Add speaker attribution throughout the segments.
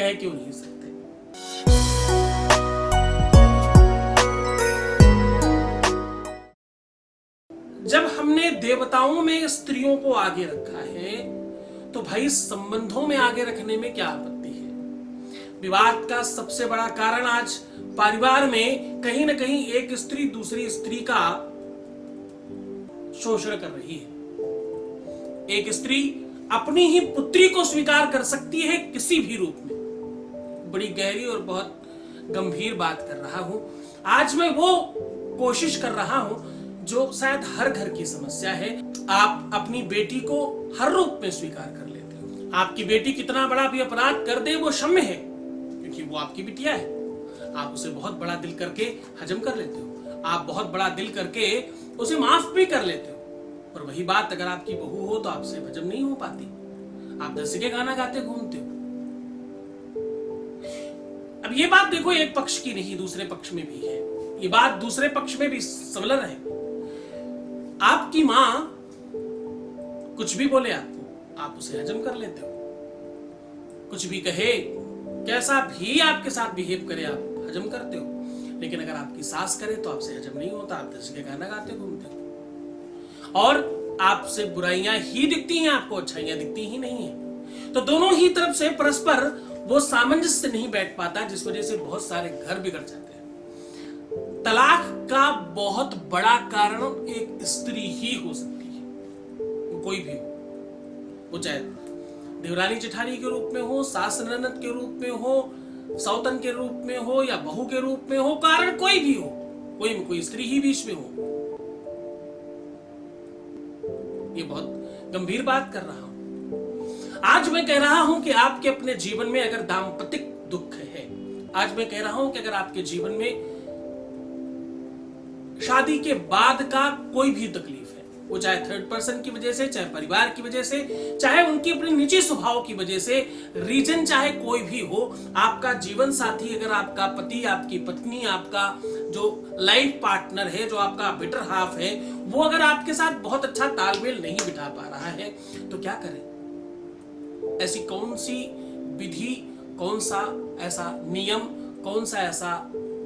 Speaker 1: कह क्यों नहीं सकते। जब हमने देवताओं में स्त्रियों को आगे रखा है तो भाई संबंधों में आगे रखने में क्या आपत्ति है। विवाद का सबसे बड़ा कारण आज परिवार में कहीं ना कहीं एक स्त्री दूसरी स्त्री का शोषण कर रही है। एक स्त्री अपनी ही पुत्री को स्वीकार कर सकती है किसी भी रूप में। बड़ी गहरी और बहुत गंभीर बात कर रहा हूं। आज मैं वो कोशिश कर रहा हूं जो शायद हर घर की समस्या है। आप अपनी बेटी को हर रूप में स्वीकार कर लेते हो। आपकी बेटी कितना बड़ा भी अपराध कर दे वो क्षम्य है, क्योंकि वो आपकी बिटिया है। आप उसे बहुत बड़ा दिल करके हजम कर लेते हो। आप बहुत बड़ा दिल करके उसे माफ भी कर लेते हो। और वही बात अगर आपकी बहू हो तो आपसे हजम नहीं हो पाती। आप दस के गाना गाते घूमते हो। अब ये बात देखो एक पक्ष की नहीं, दूसरे पक्ष में भी है। ये बात दूसरे पक्ष में भी संलग्न है। आपकी मां कुछ भी बोले आपको, आप उसे हजम कर लेते हो। कुछ भी कहे, कैसा भी आपके साथ बिहेव करे, आप हजम करते हो। लेकिन अगर आपकी सास करे तो आपसे हजम नहीं होता। आप दस के गाना गाते घूमते हो और आपसे बुराइयां ही दिखती हैं, आपको अच्छाइयां दिखती ही नहीं है। तो दोनों ही तरफ से परस्पर वो सामंजस्य नहीं बैठ पाता, जिस वजह से बहुत सारे घर बिगड़ जाते हैं। तलाक का बहुत बड़ा कारण एक स्त्री ही हो सकती है, वो कोई भी हो। वो चाहे देवरानी जेठानी के रूप में हो, सास ननद के रूप में हो, सौतन के रूप में हो या बहू के रूप में हो, कारण कोई भी हो, कोई स्त्री ही बीच में हो। ये बहुत गंभीर बात कर रहा हूं। आज मैं कह रहा हूं कि आपके अपने जीवन में अगर दाम्पतिक दुख है, आज मैं कह रहा हूं कि अगर आपके जीवन में शादी के बाद का कोई भी तकलीफ है, वो चाहे थर्ड पर्सन की वजह से, चाहे परिवार की वजह से, चाहे उनकी अपनी निजी स्वभाव की वजह से, रीजन चाहे कोई भी हो, आपका जीवन साथी, अगर आपका पति, आपकी पत्नी, आपका जो लाइफ पार्टनर है, जो आपका बेटर हाफ है, वो अगर आपके साथ बहुत अच्छा तालमेल नहीं बिठा पा रहा है तो क्या करें। ऐसी कौन सी विधि, कौन सा ऐसा नियम, कौन सा ऐसा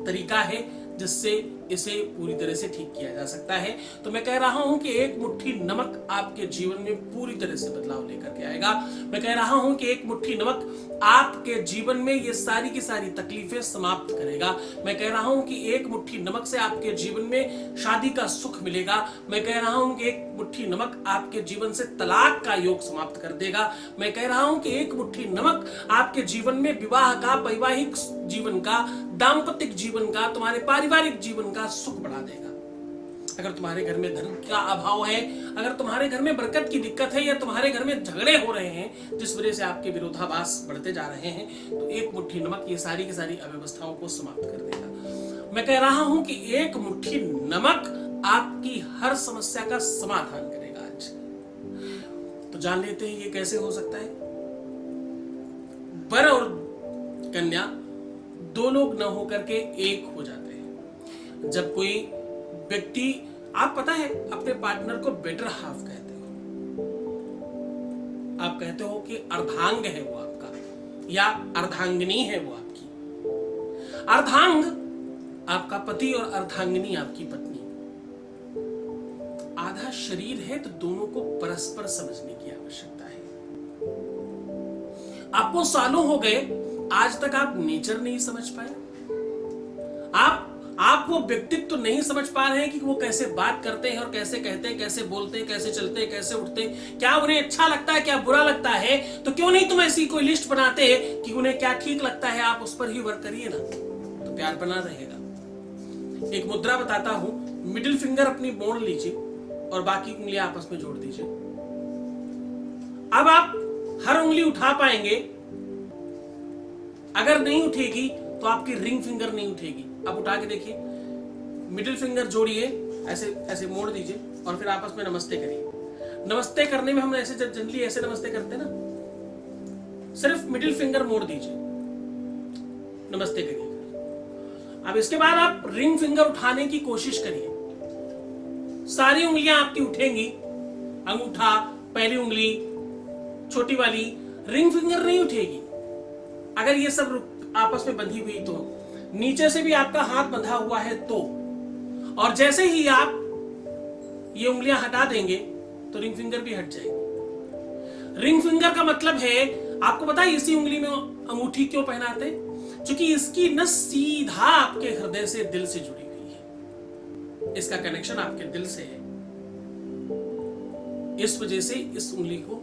Speaker 1: तरीका है जिससे इसे पूरी तरह से ठीक किया जा सकता है। तो मैं कह रहा हूं कि एक मुट्ठी नमक आपके जीवन में पूरी तरह से बदलाव लेकर के आएगा। मैं कह रहा हूं कि एक मुट्ठी नमक आपके जीवन में ये सारी की सारी तकलीफें समाप्त करेगा। मैं कह रहा हूं कि एक मुट्ठी नमक से आपके जीवन में शादी का सुख मिलेगा। मैं कह रहा हूं कि एक मुट्ठी नमक आपके जीवन से तलाक का योग समाप्त कर देगा। मैं कह रहा हूं कि एक मुट्ठी नमक आपके जीवन में विवाह का, वैवाहिक जीवन का, दाम्पतिक जीवन का, तुम्हारे पारिवारिक जीवन का सुख बढ़ा देगा। अगर तुम्हारे घर में धन का अभाव है, अगर तुम्हारे घर में बरकत की दिक्कत है, या तुम्हारे घर में झगड़े हो रहे हैं जिस वजह से आपके विरोधाभास बढ़ते जा रहे हैं, तो एक मुट्ठी नमक ये सारी की सारी अव्यवस्थाओं को समाप्त कर देगा। मैं कह रहा हूं कि एक मुट्ठी नमक आपकी हर समस्या का समाधान करेगा। आज तो जान लेते हैं ये कैसे हो सकता है। वर और कन्या दो लोग न होकर के एक हो जाते हैं। जब कोई व्यक्ति, आप पता है, अपने पार्टनर को बेटर हाफ कहते हो, आप कहते हो कि अर्धांग है वो आपका, या अर्धांगिनी है वो आपकी। अर्धांग आपका पति और अर्धांगिनी आपकी पत्नी। आधा शरीर है तो दोनों को परस्पर समझने की आवश्यकता है। आपको सालों हो गए, आज तक आप नेचर नहीं समझ पाए। आप वो व्यक्तित्व तो नहीं समझ पा रहे हैं कि वो कैसे बात करते हैं और कैसे कहते हैं, कैसे बोलते हैं, कैसे चलते हैं, कैसे उठते हैं, क्या उन्हें अच्छा लगता है, क्या बुरा लगता है। तो क्यों नहीं तुम ऐसी कोई लिस्ट बनाते कि उन्हें क्या ठीक लगता है, आप उस पर ही वर्क करिए ना, तो प्यार बना रहेगा। एक मुद्रा बताता हूं, मिडिल फिंगर अपनी मोड़ लीजिए और बाकी उंगलियां आपस में जोड़ दीजिए। अब आप हर उंगली उठा पाएंगे, अगर नहीं उठेगी तो आपकी रिंग फिंगर नहीं उठेगी। आप उठा के देखिए, मिडिल फिंगर जोड़िए, ऐसे ऐसे मोड़ दीजिए और फिर आपस में नमस्ते करिए। नमस्ते करने में हम ऐसे जनरली ऐसे नमस्ते करते हैं ना, सिर्फ मिडिल फिंगर मोड़ दीजिए, नमस्ते करिए। अब इसके बाद आप रिंग फिंगर उठाने की कोशिश करिए। सारी उंगलियां आपकी उठेंगी, अंगूठा, पहली उंगली, छोटी वाली, रिंग फिंगर नहीं उठेगी। अगर ये सब आपस में बंधी हुई तो, नीचे से भी आपका हाथ बंधा हुआ है तो, और जैसे ही आप ये उंगलियां हटा देंगे तो रिंग फिंगर भी हट जाएगी। रिंग फिंगर का मतलब है, आपको पता है इसी उंगली में अंगूठी क्यों पहनाते हैं? क्योंकि इसकी नस सीधा आपके हृदय से, दिल से जुड़ी हुई है। इसका कनेक्शन आपके दिल से है। इस वजह से इस उंगली को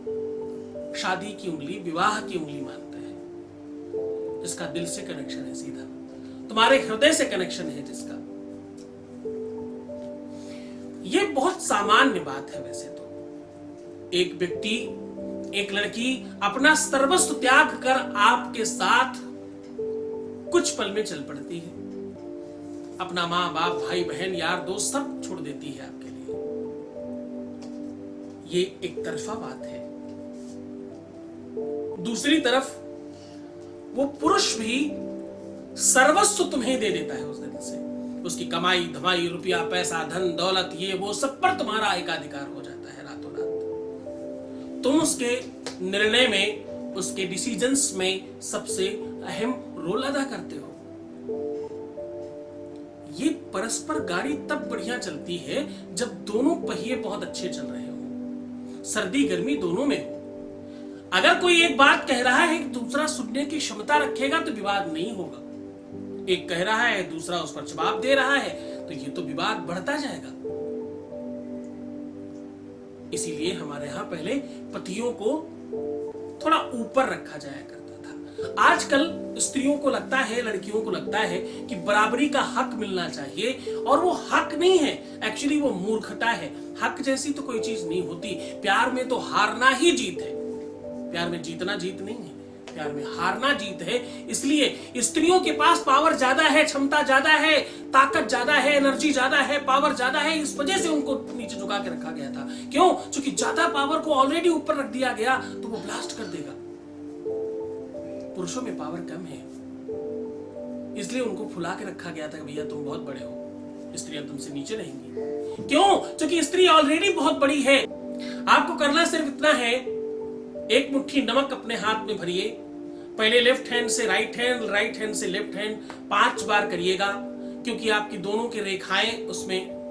Speaker 1: शादी की उंगली, विवाह की उंगली मानते हैं। इसका दिल से कनेक्शन है, सीधा तुम्हारे हृदय से कनेक्शन है जिसका। ये बहुत सामान्य बात है वैसे तो। एक व्यक्ति, एक लड़की अपना सर्वस्व त्याग कर आपके साथ कुछ पल में चल पड़ती है। अपना माँ बाप, भाई बहन, यार दोस्त सब छोड़ देती है आपके लिए। ये एक तरफा बात है। दूसरी तरफ वो पुरुष भी सर्वस्व तुम्हें दे देता है उस दिन से। उसकी कमाई धमाई, रुपया पैसा, धन दौलत, ये वो सब पर तुम्हारा एकाधिकार हो जाता है रातों रात। तुम उसके निर्णय में, उसके डिसीजंस में सबसे अहम रोल अदा करते हो। ये परस्पर गाड़ी तब बढ़िया चलती है जब दोनों पहिए बहुत अच्छे चल रहे हो, सर्दी गर्मी दोनों में हो। अगर कोई एक बात कह रहा है, दूसरा सुनने की क्षमता रखेगा तो विवाद नहीं होगा। एक कह रहा है, दूसरा उस पर जवाब दे रहा है, तो ये तो विवाद बढ़ता जाएगा। इसीलिए हमारे यहां पहले पतियों को थोड़ा ऊपर रखा जाया करता था। आजकल स्त्रियों को लगता है, लड़कियों को लगता है कि बराबरी का हक मिलना चाहिए, और वो हक नहीं है, एक्चुअली वो मूर्खता है। हक जैसी तो कोई चीज नहीं होती। प्यार में तो हारना ही जीत है। प्यार में जीतना जीत नहीं है, प्यार में हारना जीत है। इसलिए स्त्रियों के पास पावर ज्यादा है, क्षमता ज्यादा है, ताकत ज्यादा है, एनर्जी ज्यादा है, पावर ज्यादा है। इस वजह से उनको नीचे झुका के रखा गया था। क्यों? क्योंकि ज्यादा पावर को ऑलरेडी ऊपर रख दिया गया तो वो ब्लास्ट कर देगा। पुरुषों में पावर कम है, इसलिए उनको फुला के रखा गया था कि भैया तुम बहुत बड़े हो, स्त्रियां तुमसे नीचे रहेंगी। क्यों? क्योंकि स्त्री ऑलरेडी बहुत बड़ी है। आपको करना सिर्फ इतना है, एक मुट्ठी नमक अपने हाथ में भरिए। पहले लेफ्ट हैंड से राइट हैंड, राइट हैंड से लेफ्ट हैंड 5 बार करिएगा, क्योंकि आपकी दोनों की रेखाएं उसमें,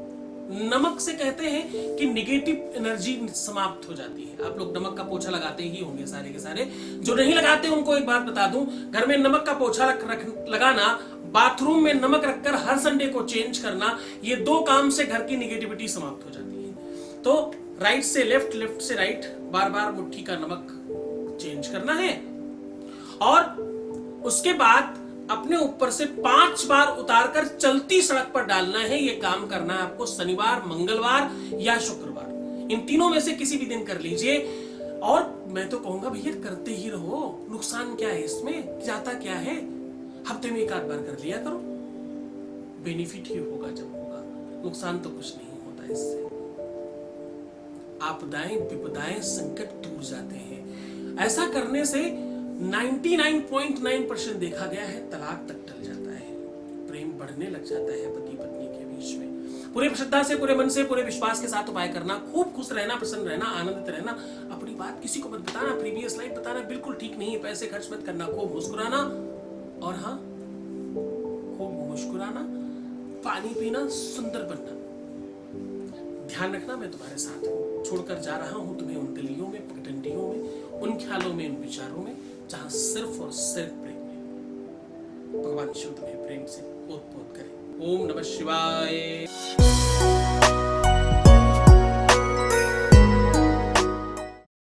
Speaker 1: नमक से कहते हैं कि निगेटिव एनर्जी समाप्त हो जाती है। आप लोग नमक का पोछा लगाते ही होंगे सारे के सारे। जो नहीं लगाते उनको एक बात बता दूं, घर में नमक का पोछा लगाना, बाथरूम में नमक रखकर हर संडे को चेंज करना, ये 2 काम से घर की निगेटिविटी समाप्त हो जाती है। तो राइट से लेफ्ट, लेफ्ट से राइट, बार बार मुट्ठी का नमक चेंज करना है। और उसके बाद अपने ऊपर से 5 बार उतारकर चलती सड़क पर डालना है। यह काम करना है आपको शनिवार, मंगलवार या शुक्रवार। इन तीनों में से किसी भी दिन कर लीजिए। और मैं तो कहूंगा भैया करते ही रहो, नुकसान क्या है इसमें, जाता क्या है। हफ्ते में 1 बार कर लिया करो, बेनिफिट ही होगा जब होगा, नुकसान तो कुछ नहीं होता इससे। आपदाएं, विपदाएं, संकट दूर जाते हैं। ऐसा करने से 99.9% देखा गया है तलाक तक टल जाता है, प्रेम बढ़ने लग जाता है पति पत्नी के बीच में। पूरे श्रद्धा से, पूरे मन से, पूरे विश्वास के साथ उपाय करना, खूब खुश रहना, प्रसन्न रहना, आनंदित रहना। अपनी बात किसी को मत बताना, प्रीवियस लाइफ बताना बिल्कुल ठीक नहीं है। पैसे खर्च मत करना, खूब मुस्कुराना, और हाँ खूब मुस्कुराना, पानी पीना, सुंदर बनना। ध्यान रखना मैं तुम्हारे साथ हूँ, छोड़कर जा रहा हूँ तुम्हें उन गलियों में, पगडंडियों में, उन ख्यालों में, उन विचारों में जहां सिर्फ और सिर्फ प्रेम है। भगवान शिव तुम्हें प्रेम से ओत-पोत करे। ओम नमः शिवाय।